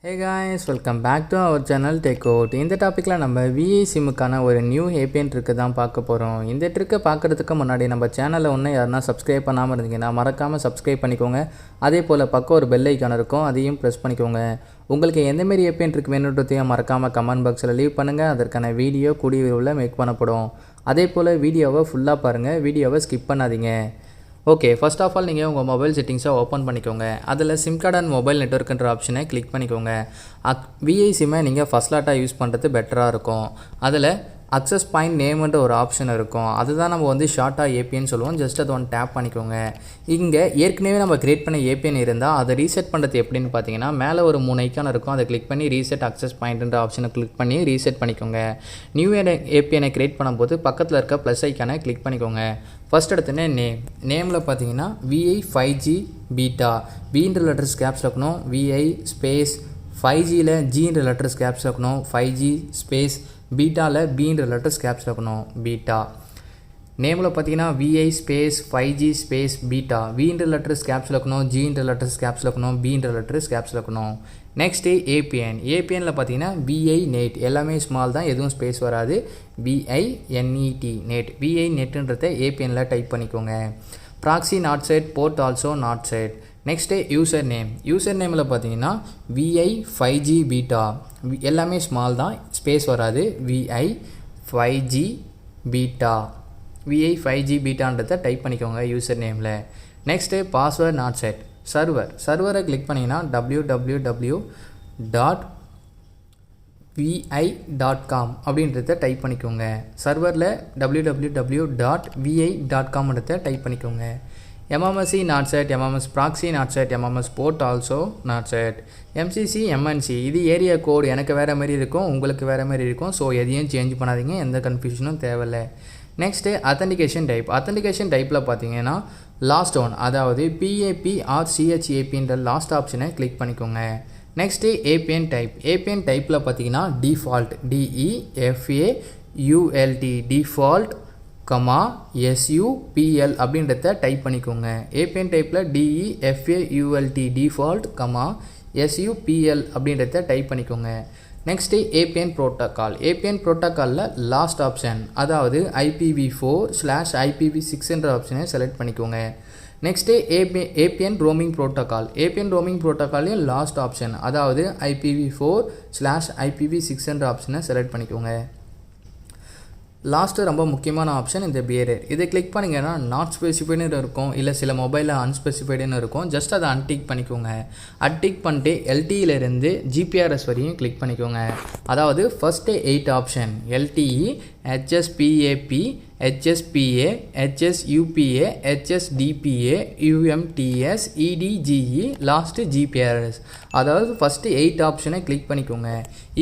Hey guys, welcome back to our channel Techwood. இந்த டாபிக்ல நம்ம VI சிம்முக்கான ஒரு நியூ APN ட்ரிக் தான் பார்க்க போறோம். இந்த ட்ரிக்கை பார்க்கிறதுக்கு முன்னாடி நம்ம சேனலை இன்னும் யாருன்னா சப்ஸ்கிரைப் பண்ணாம இருந்தீங்கன்னா மறக்காம சப்ஸ்கிரைப் பண்ணிக்கோங்க. அதே போல பக்கம் ஒரு பெல் ஐகான் இருக்கும், அதையும் பிரஸ் பண்ணிக்கோங்க. உங்களுக்கு எந்த மாதிரி APN ட்ரிக் வேணும்ன்றதையும் மறக்காம கமெண்ட் பாக்ஸ்ல லீவ் பண்ணுங்க. அதற்கான வீடியோ கூடிய விரைவில் மேக் பண்ணப்படும். அதே போல வீடியோவை ஃபுல்லா பாருங்க, வீடியோவை ஸ்கிப் பண்ணாதீங்க. ஓகே, ஃபர்ஸ்ட் ஆஃப் ஆல் நீங்கள் உங்கள் மொபைல் செட்டிங்ஸை ஓப்பன் பண்ணிக்கோங்க. அதில் சிம் கார்டு அண்ட் மொபைல் நெட்வொர்க்குன்ற ஆப்ஷனை கிளிக் பண்ணிக்கோங்க. VI சிம்மை நீங்கள் ஃபர்ஸ்ட் லாட்டாக யூஸ் பண்ணுறது பெட்டராக இருக்கும். அதில் அக்சஸ் பாயிண்ட் நேம்ன்ற ஒரு ஆப்ஷன் இருக்கும். அதுதான் நம்ம ஷார்ட்டாக APN சொல்லுவோம். ஜஸ்ட் அதை டேப் பண்ணிக்கோங்க. இங்கே ஏற்கனவே நம்ம கிரியேட் பண்ண APN இருந்தால் அதை ரீசெட் பண்ணுறது எப்படின்னு பார்த்தீங்கன்னா, மேலே ஒரு 3 ஐக்கான் இருக்கும். அதை கிளிக் பண்ணி ரீசெட் அக்சஸ் பாயிண்ட்ன்ற ஆப்ஷனை கிளிக் பண்ணி ரீசெட் பண்ணிக்கோங்க. நியூ APNஐ கிரியேட் பண்ணும்போது பக்கத்தில் இருக்க ப்ளஸ் ஐக்கானை கிளிக் பண்ணிக்கோங்க. ஃபர்ஸ்ட் எடுத்தோன்னே நேமில் பார்த்தீங்கன்னா VI 5G பீட்டா, Bன்ற லெட்டர்ஸ் கேப்ஸ் இருக்கணும். VI ஸ்பேஸ் 5Gயில் Gன்ற லெட்டர்ஸ் கேப்ஸ் இருக்கணும். 5G ஸ்பேஸ் பீட்டாவில் Bன்ற லெட்டர்ஸ் கேப்ஸ் இருக்கணும். பீட்டா நேமில் பார்த்தீங்கன்னா VI space 5G space beta, Vன்ற லெட்டர்ஸ் கேப்ஸ் இருக்கணும். Gன்ற லெட்டர்ஸ் கேப்ஸ் இருக்கணும். Bன்ற லெட்டர்ஸ் கேப்ஸ் இருக்கணும். நெக்ஸ்ட்டு APNல பார்த்தீங்கன்னா VI நெட், எல்லாமே ஸ்மால் தான், எதுவும் ஸ்பேஸ் வராது. VINET நெட், VI நெட்டுன்றத APNல டைப் பண்ணிக்கோங்க. Proxy not set, port also not set. Next user நேமில் பார்த்தீங்கன்னா VI 5G பீட்டா, எல்லாமே ஸ்மால் தான், ஸ்பேஸ் வராது. VI 5G beta, VI 5G பீட்டான்றதை டைப் பண்ணிக்கோங்க யூசர் நேமில். Next password not set. சர்வரை கிளிக் பண்ணிங்கன்னா www.vi.com அப்படின்றத டைப் பண்ணிக்கோங்க. சர்வரில் www.vi.comன்றத டைப் பண்ணிக்கோங்க. MMSC not set, MMS proxy not set, MMS port also not set. MCC MNC இது ஏரியா கோடு, எனக்கு வேறு மாதிரி இருக்கும், உங்களுக்கு வேறு மாதிரி இருக்கும். ஸோ எதையும் சேஞ்ச் பண்ணாதீங்க, எந்த கன்ஃபியூஷனும் தேவையில்லை. நெக்ஸ்ட்டு அத்தன்டிகேஷன் டைப்பில் பார்த்தீங்கன்னா லாஸ்ட் ஒன், அதாவது PAP or CHAPன்ற லாஸ்ட் ஆப்ஷனை கிளிக் பண்ணிக்கோங்க. நெக்ஸ்ட்டு APN டைப்பில் பார்த்தீங்கன்னா டிஃபால்ட், DEFAULT டிஃபால்ட் SUPL அப்படின்றத டைப் பண்ணிக்கோங்க. APN டைப்பில் DEFAULT டிஃபால்ட் SUPL அப்படின்றத டைப் பண்ணிக்கோங்க. நெக்ஸ்ட்டு APN ப்ரோட்டோக்காலில் லாஸ்ட் ஆப்ஷன், அதாவது IPv4/IPv6ன்ற ஆப்ஷனை செலக்ட் பண்ணிக்கோங்க. நெக்ஸ்ட்டு APN ரோமிங் ப்ரோட்டோக்காலையும் லாஸ்ட் ஆப்ஷன், அதாவது IPv4/IPv6ன்ற ஆப்ஷனை செலக்ட் பண்ணிக்கோங்க. லாஸ்ட்டு ரொம்ப முக்கியமான ஆப்ஷன் இந்த பியரர். இதை கிளிக் பண்ணிங்கன்னா நாட் ஸ்பெசிஃபைடுன்னு இருக்கும், இல்லை சில மொபைலில் அன்ஸ்பெசிஃபைடுன்னு இருக்கும். ஜஸ்ட் அதை அன்டிக் பண்ணிக்கோங்க. அன்டிக் பண்ணிட்டு LTEலேருந்து GPRS வரையும் கிளிக் பண்ணிக்கோங்க. அதாவது first 8 option LTE, HSPAP, HSPA, HSUPA, HSDPA, UMTS, EDGE, last GPRS. அதாவது ஃபஸ்ட்டு 8 ஆப்ஷனை கிளிக் பண்ணிக்கோங்க.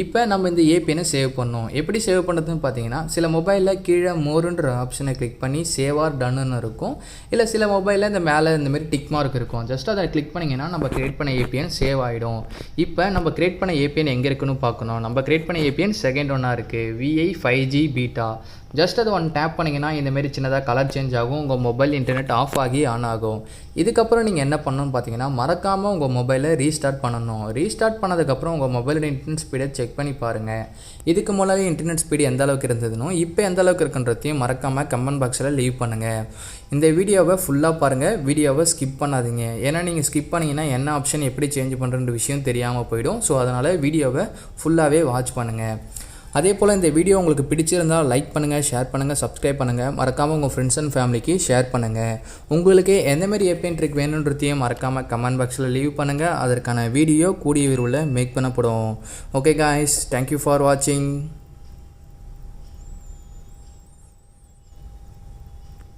இப்போ நம்ம இந்த APNை சேவ் பண்ணோம். எப்படி சேவ் பண்ணுறதுன்னு பார்த்தீங்கன்னா, சில மொபைலில் கீழே மோருன்ற ஆப்ஷனை கிளிக் பண்ணி சேவ் ஆர் டன்னு இருக்கும். இல்லை சில மொபைலில் இந்த மேலே இந்தமாரி டிக் மார்க் இருக்கும். ஜஸ்ட் அதை கிளிக் பண்ணிங்கன்னா நம்ம கிரியேட் பண்ண APN சேவ் ஆகிடும். இப்போ நம்ம கிரியேட் பண்ண APN எங்கே இருக்குன்னு பார்க்கணும். நம்ம கிரியேட் பண்ண APN செகண்ட் ஒன்னாக இருக்குது, VI 5G பீட்டா. ஜஸ்ட் அதை டேப் பண்ணிங்கன்னா இந்தமாரி சின்னதாக கலர் சேஞ்ச் ஆகும். உங்கள் மொபைல் இன்டர்நெட் ஆஃப் ஆகி ஆன் ஆகும். இதுக்கப்புறம் நீங்கள் என்ன பண்ணணும்னு பார்த்தீங்கன்னா, மறக்காமல் உங்கள் மொபைலை ரீஸ்டார்ட் பண்ணணும். ரீஸ்டார்ட் பண்ணதுக்கப்புறம் உங்கள் மொபைலோட இன்டர்நெட் ஸ்பீடை செக் பண்ணி பாருங்கள். இதுக்கு முன்னாடி இன்டர்நெட் ஸ்பீடு எந்த அளவுக்கு இருந்ததுன்னு இப்போ எந்த அளவுக்கு இருக்குன்றதையும் மறக்காமல் கமெண்ட் பாக்ஸில் லீவ் பண்ணுங்கள். இந்த வீடியோவை ஃபுல்லாக பாருங்கள், வீடியோவை ஸ்கிப் பண்ணாதீங்க. ஏன்னா நீங்கள் ஸ்கிப் பண்ணிங்கன்னா என்ன ஆப்ஷன் எப்படி சேஞ்ச் பண்ணுறன்ற விஷயம் தெரியாமல் போயிடும். ஸோ அதனால் வீடியோவை ஃபுல்லாகவே வாட்ச் பண்ணுங்கள். அதே போல் இந்த வீடியோ உங்களுக்கு பிடிச்சிருந்தால் லைக் பண்ணுங்கள், ஷேர் பண்ணுங்கள், சப்ஸ்கிரைப் பண்ணுங்கள். மறக்காமல் உங்கள் ஃப்ரெண்ட்ஸ் அண்ட் ஃபேமிலிக்கு ஷேர் பண்ணுங்கள். உங்களுக்கு எந்தமாரி APN ட்ரிக் வேணுன்றதையும் மறக்காமல் கமெண்ட் பாக்ஸில் லீவ் பண்ணுங்கள். அதற்கான வீடியோ கூடிய விரைவில் மேக் பண்ணப்படும். ஓகே காய்ஸ், தேங்க்யூ ஃபார் வாட்சிங்.